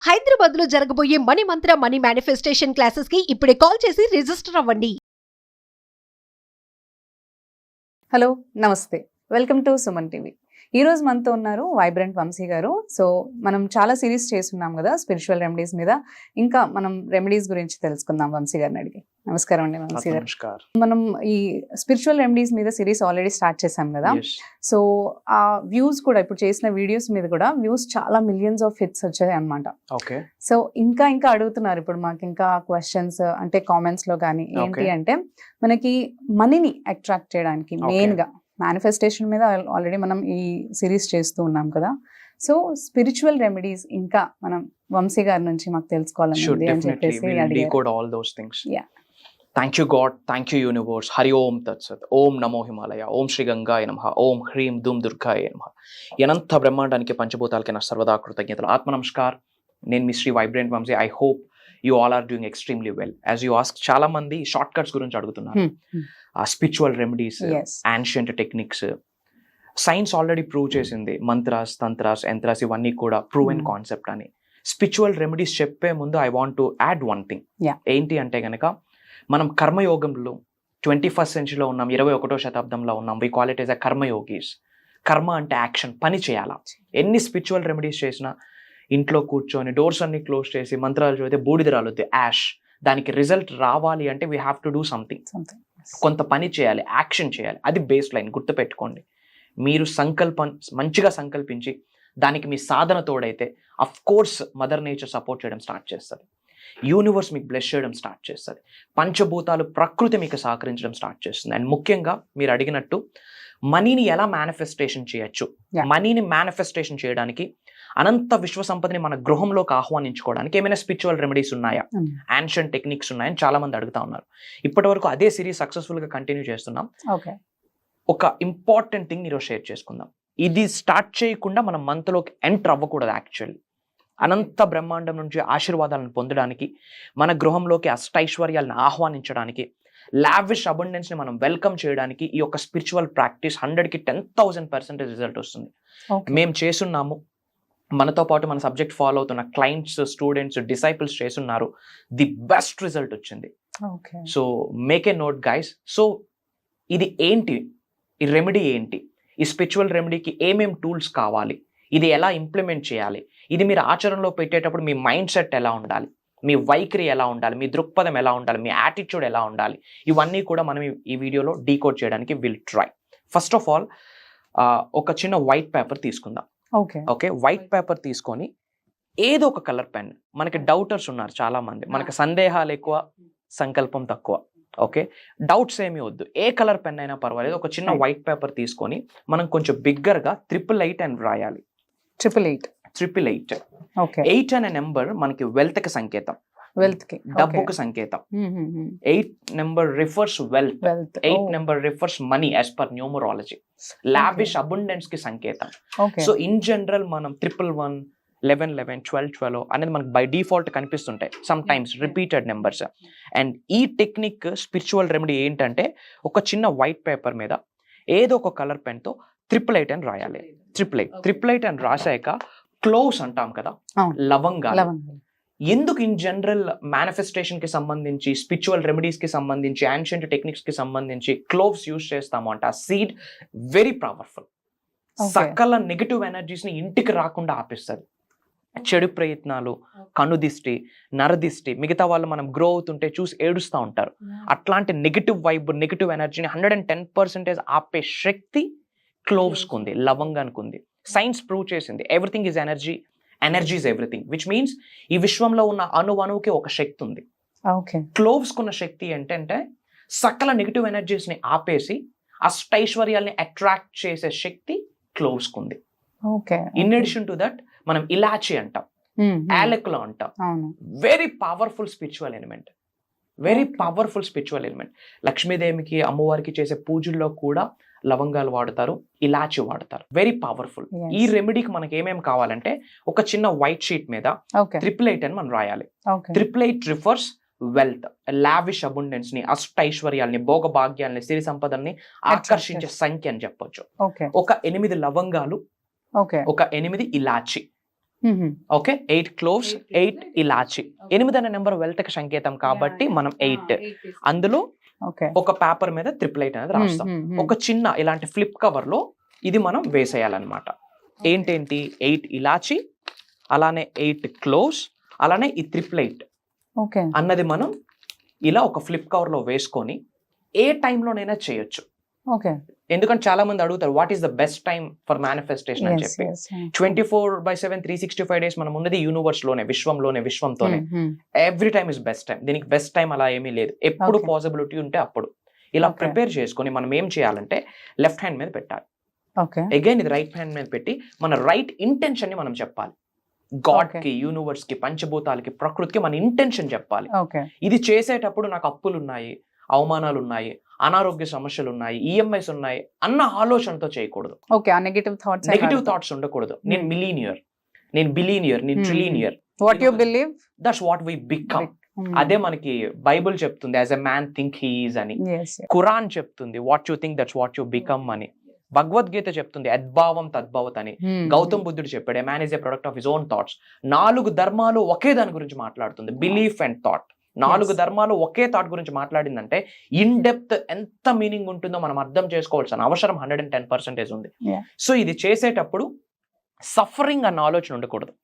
హైదరాబాద్ లో జరగబోయే మనీ మంత్ర money manifestation classes కి ఇప్పుడే కాల్ చేసి రిజిస్టర్ అవ్వండి. హలో నమస్తే, వెల్కమ్ టు సుమన్ టీవీ. ఈ రోజు మనతో ఉన్నారు వైబ్రెంట్ వంశీ గారు. సో మనం చాలా సిరీస్ చేస్తున్నాం కదా స్పిరిచువల్ రెమెడీస్ మీద. ఇంకా మనం రెమెడీస్ గురించి తెలుసుకుందాం వంశీ గారిని అడిగి. నమస్కారం అండి వంశీ గారు. మనం ఈ స్పిరిచువల్ రెమెడీస్ మీద సిరీస్ ఆల్రెడీ స్టార్ట్ చేసాం కదా. సో ఆ వ్యూస్ కూడా ఇప్పుడు చేసిన వీడియోస్ మీద కూడా వ్యూస్ చాలా మిలియన్స్ ఆఫ్ హిట్స్ వచ్చాయి అనమాట. సో ఇంకా అడుగుతున్నారు ఇప్పుడు మాకు ఇంకా క్వశ్చన్స్, అంటే కామెంట్స్ లో కానీ ఏంటి అంటే మనకి మనీని అట్రాక్ట్ చేయడానికి మెయిన్ గా మేనిఫెస్టేషన్ మీద ఆల్రెడీ మనం ఈ సిరీస్ చేస్తూ ఉన్నాం కదా. సో స్పిరిచువల్ రెమెడీస్ ఇంకా మనం వంశీ గారి నుంచి మాకు తెలుసుకోవాలని Thank you God, thank you universe. Hari Om Tat Sat. Om Namo Himalaya. Om Shri Gangaya Namaha. Om Hrim Dum Durgaya Namaha. Yananta Brahmandaniki Panchabutalaki na sarvada kృతజ్ఞతలు. ఆత్మ నమస్కార్. నేను మీ Shri vibrant Vamshi. I hope you all are doing extremely well. As you ask, చాలా మంది shortcuts గురించి అడుగుతున్నారు. Spiritual remedies, ancient techniques, science already prove చేసింది. మంత్రాస్, తంత్రాస్, యంత్రాస్ ఇవన్నీ కూడా ప్రూవెన్ కాన్సెప్ట్ అని. స్పిరిచువల్ రెమెడీస్ చెప్పే ముందు I want to add one thing. ఏంటి అంటే గనక, మనం కర్మయోగంలో 21st సెంచరీలో ఉన్నాం, 21వ శతాబ్దంలో ఉన్నాం. We call it as a karmayogis. కర్మ అంటే యాక్షన్, పని చేయాలా. ఎన్ని స్పిరిచువల్ రెమెడీస్ చేసినా ఇంట్లో కూర్చొని డోర్స్ అన్ని క్లోజ్ చేసి మంత్రాలు చదివితే బూడిద రాలుద్ది, యాష్. దానికి రిజల్ట్ రావాలి అంటే we have to do something. కొంత పని చేయాలి, యాక్షన్ చేయాలి. అది బేస్ లైన్, గుర్తుపెట్టుకోండి. మీరు మంచిగా సంకల్పించి దానికి మీ సాధన తోడైతే of course mother nature support చేయడం స్టార్ట్ చేస్తుంది. యూనివర్స్ మీకు బ్లెస్ చేయడం స్టార్ట్ చేస్తుంది. పంచభూతాలు, ప్రకృతి మీకు సహకరించడం స్టార్ట్ చేస్తుంది. అండ్ ముఖ్యంగా మీరు అడిగినట్టు మనీని ఎలా మేనిఫెస్టేషన్ చేయొచ్చు. మనీని మేనిఫెస్టేషన్ చేయడానికి, అనంత విశ్వ సంపదని మన గృహంలోకి ఆహ్వానించుకోవడానికి ఏమైనా స్పిరిచువల్ రెమెడీస్ ఉన్నాయా, యాన్షియంట్ టెక్నిక్స్ ఉన్నాయని చాలా మంది అడుగుతా ఉన్నారు. ఇప్పటి వరకు అదే సిరీస్ సక్సెస్ఫుల్ గా కంటిన్యూ చేస్తున్నాం. ఒక ఇంపార్టెంట్ థింగ్ ఈరోజు షేర్ చేసుకుందాం. ఇది స్టార్ట్ చేయకుండా మనం మంత్లోకి ఎంటర్ అవ్వకూడదు. యాక్చువల్లీ అనంత బ్రహ్మాండం నుంచి ఆశీర్వాదాలను పొందడానికి, మన గృహంలోకి అష్టైశ్వర్యాలను ఆహ్వానించడానికి, లావిష్ అబండెన్స్ ని మనం వెల్కమ్ చేయడానికి ఈ యొక్క స్పిరిచువల్ ప్రాక్టీస్ 100కి 10,000% రిజల్ట్ వస్తుంది. మేము చేస్తున్నాము. మనతో పాటు మన సబ్జెక్ట్ ఫాలో అవుతున్న క్లయింట్స్, స్టూడెంట్స్, డిసైపుల్స్ చేస్తున్నారు. ది బెస్ట్ రిజల్ట్ వచ్చింది. So make a note guys. So ఇది ఏంటి, ఈ రెమెడీ ఏంటి, ఈ స్పిరిచువల్ రెమెడీకి ఏమేం టూల్స్ కావాలి, ఇది ఎలా ఇంప్లిమెంట్ చేయాలి, ఇది మీరు ఆచరణలో పెట్టేటప్పుడు మీ మైండ్ సెట్ ఎలా ఉండాలి, మీ వైఖరి ఎలా ఉండాలి, మీ దృక్పథం ఎలా ఉండాలి, మీ యాటిట్యూడ్ ఎలా ఉండాలి, ఇవన్నీ కూడా మనం ఈ వీడియోలో డీకోడ్ చేయడానికి will try. First of all ఒక చిన్న వైట్ పేపర్ తీసుకుందాం. ఓకే, వైట్ పేపర్ తీసుకొని ఏదో ఒక కలర్ పెన్. మనకి డౌటర్స్ ఉన్నారు చాలా మంది, మనకి సందేహాలు ఎక్కువ, సంకల్పం తక్కువ. ఓకే, డౌట్స్ ఏమీ వద్దు, ఏ కలర్ పెన్ అయినా పర్వాలేదు. ఒక చిన్న వైట్ పేపర్ తీసుకొని మనం కొంచెం బిగ్గర్గా 888 అని రాయాలి. 888. 8 అనే నెంబర్ మనకి వెల్త్ కి సంకేతం, డబ్బుకు సంకేతం. 8 number refers wealth, 8 number refers money as per numerology. Lavish abundance కి సంకేతం. సో ఇన్ జనరల్ మనం 111, 1111, 1212 అనేది మనకు బై డిఫాల్ట్ కనిపిస్తుంటాయి. Some times repeated numbers. And ఈ టెక్నిక్ స్పిరిచువల్ రెమెడీ ఏంటంటే, ఒక చిన్న వైట్ పేపర్ మీద ఏదో ఒక కలర్ పెన్ తో 888 అని రాయాలి. 888 అని రాసాక క్లోవ్స్ అంటాం కదా, లవంగాలు. ఎందుకు ఇన్ జనరల్ మేనిఫెస్టేషన్ కి సంబంధించి, స్పిరిచువల్ రెమెడీస్ కి సంబంధించి, యాన్షియంట్ టెక్నిక్స్ కి సంబంధించి క్లోవ్స్ యూజ్ చేస్తాము అంటే, ఆ సీడ్ వెరీ పవర్ఫుల్. సకల నెగటివ్ ఎనర్జీస్ ని ఇంటికి రాకుండా ఆపిస్తుంది. చెడు ప్రయత్నాలు, కనుదిష్టి, నరదిష్టి, మిగతా వాళ్ళు మనం గ్రో అవుతుంటే చూసి ఏడుస్తూ ఉంటారు. అట్లాంటి నెగటివ్ వైబ్, నెగటివ్ ఎనర్జీని 110% ఆపే శక్తి క్లోవ్స్ కుంది, లవంగానికి ఉంది. సైన్స్ ప్రూవ్ చేసింది everything is energy, energy is everything. Which means ఈ విశ్వంలో ఉన్న అణువుకి ఒక శక్తి ఉంది. క్లోవ్స్ కున్న శక్తి ఏంటంటే సకల నెగటివ్ ఎనర్జీస్ ని ఆపేసి అష్టైశ్వర్యాల్ని అట్రాక్ట్ చేసే శక్తి క్లోవ్స్ కుంది. ఇన్ అడిషన్ టు దట్ మనం ఇలాచి అంటాం, యాలకులు అంటాం. Very powerful spiritual element, very powerful spiritual element. లక్ష్మీదేవికి, అమ్మవారికి చేసే పూజల్లో కూడా లవంగాలు వాడతారు, ఇలాచి వాడతారు. Very powerful. ఈ రెమెడీకి మనకి ఏమేమి కావాలంటే, ఒక చిన్న వైట్ షీట్ మీద 888 అని మనం రాయాలి. 888 రిఫర్స్ వెల్త్, లావిష్ అబండెన్స్ ని, అష్టైశ్వర్యాల్ని, భోగభాగ్యాల్ని, సిరి సంపదల్ని ఆకర్షించే సంఖ్య అని చెప్పొచ్చు. ఒక 8 లవంగాలు, ఒక 8 ఇలాచి, ఓకే 8 క్లోవ్స్ 8 ఇలాచి 8 అనే నెంబర్ వెల్త్ కి సంకేతం కాబట్టి మనం 8 అందులో ఓకే ఒక పేపర్ మీద 888 అనేది రాస్తాం. ఒక చిన్న ఇలాంటి ఫ్లిప్ కవర్ లో ఇది మనం వేసేయాలన్నమాట. ఏంటేంటి 8 ఇలాచి, అలానే 8 క్లోవ్స్, అలానే ఈ 888 ఓకే అన్నది మనం ఇలా ఒక ఫ్లిప్ కవర్ లో వేసుకొని ఏ టైంలోనైనా చేయొచ్చు. ఓకే ఎందుకంటే చాలా మంది అడుగుతారు what is the best time for manifestation అని చెప్పి. 24/7 365 డేస్ మనం ఉన్నది యూనివర్స్ లోనే, విశ్వంతోనే. Every time is best time. దీనికి బెస్ట్ టైం అలా ఏమీ లేదు. ఎప్పుడు Okay. పాసిబిలిటీ ఉంటే అప్పుడు ఇలా Okay. ప్రిపేర్ చేసుకొని మనం ఏం చేయాలంటే లెఫ్ట్ హ్యాండ్ మీద పెట్టాలి. ఓకే అగైన్ ఇది రైట్ హ్యాండ్ మీద పెట్టి మన రైట్ ఇంటెన్షన్ ని మనం చెప్పాలి. God Okay. కి, యూనివర్స్ కి, పంచభూతాలకి, ప్రకృతికి మన ఇంటెన్షన్ చెప్పాలి. ఓకే ఇది చేసేటప్పుడు నాకు అప్పులు ఉన్నాయి, అవమానాలు ఉన్నాయి, అనారోగ్య సమస్యలు ఉన్నాయి, ఈఎంఐస్ ఉన్నాయి అన్న ఆలోచనతో చేయకూడదు. ఓకే ఆ నెగటివ్ థాట్స్ నెగిటివ్ థాట్స్ ఉండకూడదు. నేను మిలీనియర్, నేను బిలీనియర్, నేను trillionaire, what you believe that's what we become. అదే మనకి బైబుల్ చెప్తుంది as a man think he is అని. ఖురాన్ చెప్తుంది what you think that's what you become అని. భగవద్గీత చెప్తుంది అద్భావం తద్భవత్ అని. గౌతమ్ బుద్ధుడు చెప్పాడు a man is a product of his own thoughts. 4 ధర్మాలు ఒకే దాని గురించి మాట్లాడుతుంది, బిలీఫ్ అండ్ థాట్. 4 ధర్మాలు ఒకే థాట్ గురించి మాట్లాడిందంటే ఇన్ డెప్త్ ఎంత మీనింగ్ ఉంటుందో మనం అర్థం చేసుకోవాల్సిన అవసరం 110% ఉంది. Yeah. సో ఇది చేసేటప్పుడు సఫరింగ్ అన్న ఆలోచన ఉండకూడదు.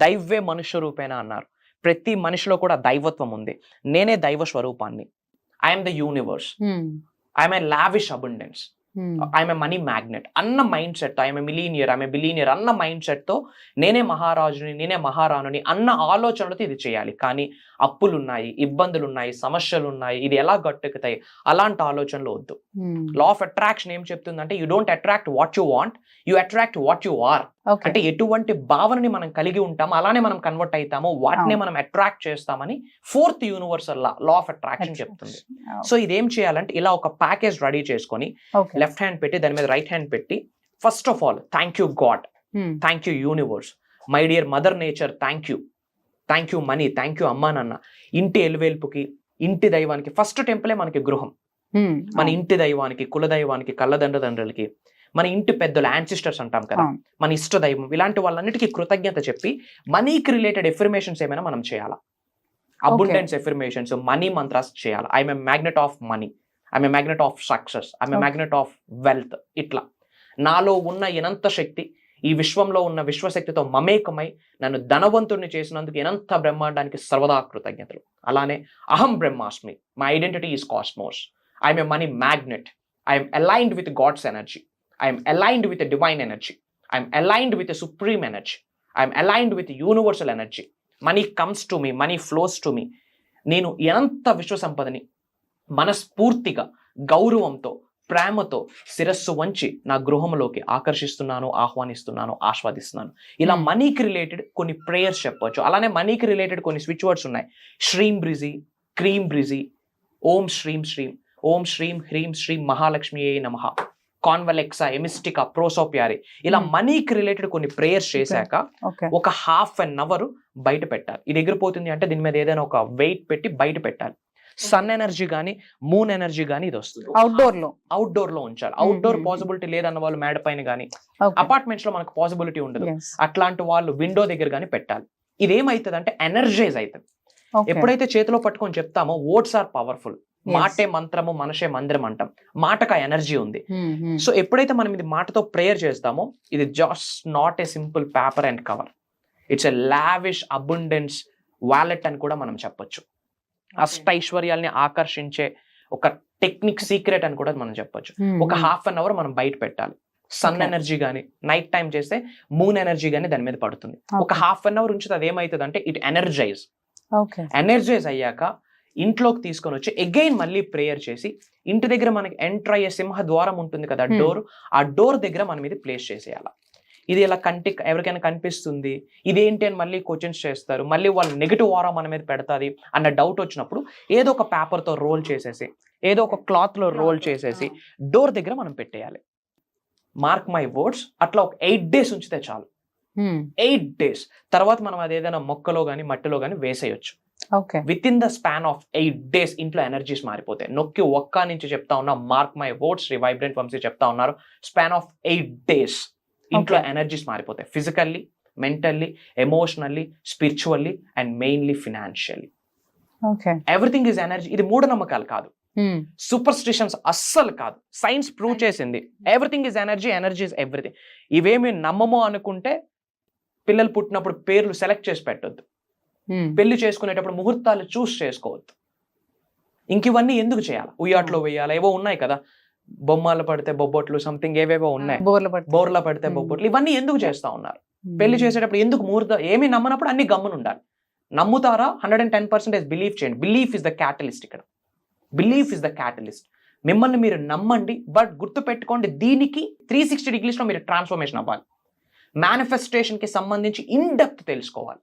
దైవే మనుష్య రూపేణ అన్నారు. ప్రతి మనిషిలో కూడా దైవత్వం ఉంది. నేనే దైవ స్వరూపాన్ని. I'm the universe, I'm a lavish abundance, I'm a money magnet అన్న mindset, I'm a millionaire, I'm a billionaire అన్న మైండ్ సెట్ తో నేనే మహారాజుని, నేనే మహారాణుని అన్న ఆలోచనలతో ఇది చేయాలి. కానీ అప్పులు ఉన్నాయి, ఇబ్బందులు ఉన్నాయి, సమస్యలు ఉన్నాయి, ఇది ఎలా గట్టెక్కుతాయి అలాంటి ఆలోచనలు వద్దు. లా ఆఫ్ అట్రాక్షన్ ఏం చెప్తుందంటే you don't attract what you want, you attract what you are. అంటే ఎటువంటి భావనని మనం కలిగి ఉంటామో అలానే మనం కన్వర్ట్ అవుతామో వాటినే మనం అట్రాక్ట్ చేస్తామని 4th universal law of attraction చెప్తుంది. సో ఇదేం చేయాలంటే ఇలా ఒక ప్యాకేజ్ రెడీ చేసుకొని లెఫ్ట్ హ్యాండ్ పెట్టి దాని మీద రైట్ హ్యాండ్ పెట్టి first of all thank you God, thank you universe, my dear mother nature, thank you money, thank you అమ్మా నాన్న. ఇంటి ఎలువేల్పుకి, ఇంటి దైవానికి, ఫస్ట్ టెంపులే మనకి గృహం. మన ఇంటి దైవానికి, కుల దైవానికి, కళ్ళదండ్రులకి, మన ఇంటి పెద్దలు యాన్సిస్టర్స్ అంటాం కదా, మన ఇష్ట దైవం, ఇలాంటి వాళ్ళన్నిటికీ కృతజ్ఞత చెప్పి మనీకి రిలేటెడ్ ఎఫర్మేషన్స్ ఏమైనా మనం చేయాలా. అబుండెన్స్ ఎఫర్మేషన్స్, మనీ మంత్రాస్ చేయాలి. I'm a magnet of money, I'm a magnet of success, I'm a magnet of wealth. ఇట్లా నాలో ఉన్న ఎనంత శక్తి ఈ విశ్వంలో ఉన్న విశ్వశక్తితో మమేకమై నన్ను ధనవంతుడిని చేసినందుకు ఎనంత బ్రహ్మాండానికి సర్వదా కృతజ్ఞతలు. అలానే అహం బ్రహ్మాస్మి, my identity is cosmos, I'm a money magnet, I'm aligned with God's energy, I'm aligned with divine energy, I'm aligned with supreme energy, I'm aligned with universal energy. Money comes to me, money flows to me. నేను ఎంత విశ్వ సంపదని మనస్ఫూర్తిగా, గౌరవంతో, ప్రేమతో శిరస్సు వంచి నా గృహంలోకి ఆకర్షిస్తున్నాను, ఆహ్వానిస్తున్నాను, ఆస్వాదిస్తున్నాను. ఇలా మనీకి రిలేటెడ్ కొన్ని ప్రేయర్స్ చెప్పవచ్చు. అలానే మనీకి రిలేటెడ్ కొన్ని స్విచ్ వర్డ్స్ ఉన్నాయి. శ్రీం బ్రిజి, క్రీం బ్రిజి, ఓం శ్రీం శ్రీం, ఓం శ్రీం హ్రీం శ్రీం మహాలక్ష్మియే నమః, కాన్వలెక్సా, ఎమిస్టికా, ప్రోసోపియారి. ఇలా మనీకి రిలేటెడ్ కొన్ని ప్రేయర్స్ చేశాక ఒక హాఫ్ అన్ అవర్ బయట పెట్టాలి. ఇది ఎగిరిపోతుంది అంటే దీని మీద ఏదైనా ఒక వెయిట్ పెట్టి బయట పెట్టాలి. సన్ ఎనర్జీ గానీ, మూన్ ఎనర్జీ గానీ ఇది వస్తుంది. అవుట్డోర్ లో ఉంచాలి. అవుట్డోర్ పాసిబిలిటీ లేదన్న వాళ్ళు మేడ పైన గానీ, అపార్ట్మెంట్స్ లో మనకు పాసిబిలిటీ ఉండదు, అట్లాంటి వాళ్ళు విండో దగ్గర గానీ పెట్టాలి. ఇదేమైతుంది అంటే ఎనర్జైజ్ అవుతుంది. ఎప్పుడైతే చేతిలో పట్టుకొని చెప్తామో వర్డ్స్ ఆర్ పవర్ఫుల్. మాటే మంత్రము, మనషే మందిరం అంటాం. మాటకు ఆ ఎనర్జీ ఉంది. సో ఎప్పుడైతే మనం ఇది మాటతో ప్రేయర్ చేస్తామో ఇది just not a simple paper and cover, it's a lavish abundance wallet అని కూడా మనం చెప్పొచ్చు. అష్టైశ్వర్యాల్ని ఆకర్షించే ఒక టెక్నిక్, సీక్రెట్ అని కూడా మనం చెప్పొచ్చు. ఒక హాఫ్ అన్ అవర్ మనం బయట పెట్టాలి. సన్ ఎనర్జీ గానీ, నైట్ టైం చేస్తే మూన్ ఎనర్జీ గానీ దాని మీద పడుతుంది. ఒక హాఫ్ అన్ అవర్ ఉంచితే అది ఏమవుతుంది అంటే ఇట్ ఎనర్జైజ్ అయ్యాక ఇంట్లోకి తీసుకొని వచ్చి అగైన్ మళ్ళీ ప్రేయర్ చేసి ఇంటి దగ్గర మనకి ఎంటర్ అయ్యే సింహ ద్వారం ఉంటుంది కదా, డోర్, ఆ డోర్ దగ్గర మనం ఇది ప్లేస్ చేసేయాలి. ఇది ఇలా కంటికి ఎవరికైనా కనిపిస్తుంది, ఇదేంటి అని మళ్ళీ క్వశ్చన్స్ చేస్తారు, మళ్ళీ వాళ్ళు నెగిటివ్ ఆరా మన మీద పెడతాది అన్న డౌట్ వచ్చినప్పుడు ఏదో ఒక పేపర్తో రోల్ చేసేసి, ఏదో ఒక క్లాత్లో రోల్ చేసేసి డోర్ దగ్గర మనం పెట్టేయాలి. మార్క్ మై వర్డ్స్, అట్లా ఒక 8 days ఉంచితే చాలు. 8 days తర్వాత మనం అది ఏదైనా మొక్కలో కానీ మట్టిలో కానీ వేసేయచ్చు. With in the span of 8 days ఇంట్లో ఎనర్జీస్ మారిపోతాయి. నొక్కి ఒక్క నుంచి చెప్తా ఉన్నా, mark my words, Shri vibrant Vamshi చెప్తా ఉన్నారు, స్పాన్ ఆఫ్ 8 days ఇంట్లో ఎనర్జీస్ మారిపోతాయి. Physically, mentally, emotionally, spiritually and mainly financially. Okay. Everything is energy. ఇది మూఢనమ్మకాలు కాదు, సూపర్ స్టిషన్స్ అస్సలు కాదు. సైన్స్ ప్రూవ్ చేసింది everything is energy, energy is everything. ఇవేమి నమ్మమో అనుకుంటే పిల్లలు పుట్టినప్పుడు పేర్లు సెలెక్ట్ చేసి పెట్టొద్దు, పెళ్లి చేసుకునేటప్పుడు ముహూర్తాలు చూస్ చేసుకోవద్దు. ఇంక ఇవన్నీ ఎందుకు చేయాలి? ఉయ్యాట్లో వేయాలి, ఏవో ఉన్నాయి కదా, బొమ్మలు పడితే బొబ్బొట్లు, సంథింగ్ ఏవేవో ఉన్నాయి, బోర్ల పడితే బొబ్బొట్లు, ఇవన్నీ ఎందుకు చేస్తా ఉన్నారు? పెళ్లి చేసేటప్పుడు ఎందుకు ముహూర్తం? ఏమీ నమ్మనప్పుడు అన్ని గమ్మున ఉండాలి. నమ్ముతారా? 110% బిలీవ్ చేయండి. Belief is the catalyst. ఇక్కడ బిలీఫ్ ఇస్ ద క్యాటలిస్ట్. మిమ్మల్ని మీరు నమ్మండి, బట్ గుర్తు పెట్టుకోండి, దీనికి 360 degreesలో మీరు ట్రాన్స్ఫర్మేషన్ అవ్వాలి. మేనిఫెస్టేషన్కి సంబంధించి ఇన్ డెప్త్ తెలుసుకోవాలి.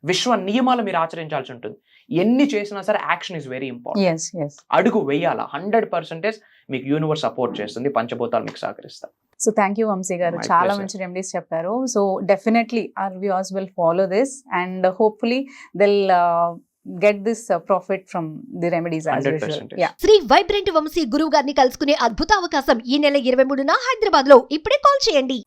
విశ్వ నియమాలు మీరు ఆచరించాల్సి ఉంటుంది. ఎన్ని చేసినా సరే యాక్షన్ ఇస్ వెరీ ఇంపార్టెంట్. అడుగు వేయాలా. 100% మీకు యూనివర్స్ సపోర్ట్ చేస్తుంది, పంచభూతాలు మీకు సహకరిస్తారు. సో థ్యాంక్ యూ వంశీ గారు, My చాలా pleasure. మంచి రెమెడీస్ చెప్పారు. So definitely our viewers will follow this and hopefully they'll get this profit from the remedies as usual. 100%. Yeah. Shri vibrant Vamshi గురువు గారిని కలుసుకునే అద్భుత అవకాశం ఈ నెల 23న హైదరాబాద్ లో. ఇప్పుడే కాల్ చేయండి.